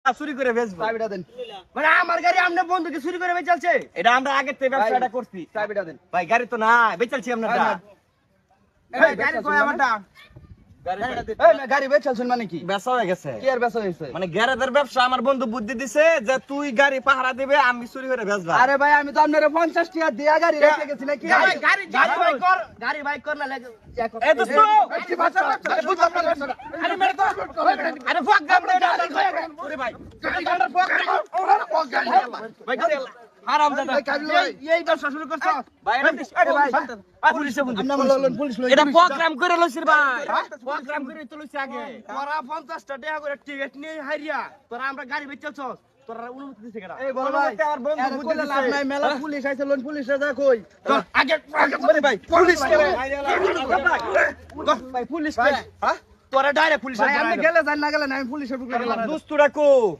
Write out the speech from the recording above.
চুরি করে বেচবো। চাবিটা দেন। মানে আমার গাড়ি আমরা বন্ধুকে চুরি করে বেচালছে, এটা আমরা আগের থেকে ব্যবসাটা করছি। চাবিটা দেন। ভাই গাড়ি তো না বেচালছি আমরা। এই গাড়ি কই আমারটা? এই গাড়ি বেচালছেন মানে কি? বেচা হয়ে গেছে, কি আর বেচা হইছে? মানে গ্যারেজের ব্যবসা আমার বন্ধু বুদ্ধি দিছে যে তুই গাড়ি পাহারা দিবে, আমি চুরি করে বেচবা। আরে ভাই আমি তো আপনারে 50 টাকা দিয়া গাড়ি রেখে গেছি নাকি? গাড়ি বাইক কর না লাগে। এই দোস্ত কি বাচ্চা বুঝলাম না। আরে মেরে তো আরে ফক গাম রে ওরে ভাই গাড়ি গাড়ার ফক ওরে ফক গাড়ি ভাই গাড়ি হারাম দাদা এই ব্যবসা শুরু করছ ভাই। ভাই পুলিশে বন্ধু আপনি বললেন পুলিশ লই। এটা প্রোগ্রাম করে লইছিস ভাই, প্রোগ্রাম করে তো লইছি আগে। তোরা 50 টাকা করে টিকেট নিয়ে হারিয়া তোরা আমরা গাড়ি বেচছস, তোরা অনুমতি দিছে কেডা? এই বড় ভাই আমার বন্ধু এর বুদ্ধি কোলে লাভ দিছে। নাই, মেলা পুলিশ আইছে, লোন পুলিশে যা কই। আগে আগে ভাই পুলিশ করে ভাই পুলিশ ভাই কই? হ্যাঁ তোরা ডাইরেক্ট পুলিশে ভাই আপনি গেলে যান না গেলে না আমি পুলিশের বুকে গেলাম। দুস্তুরা কো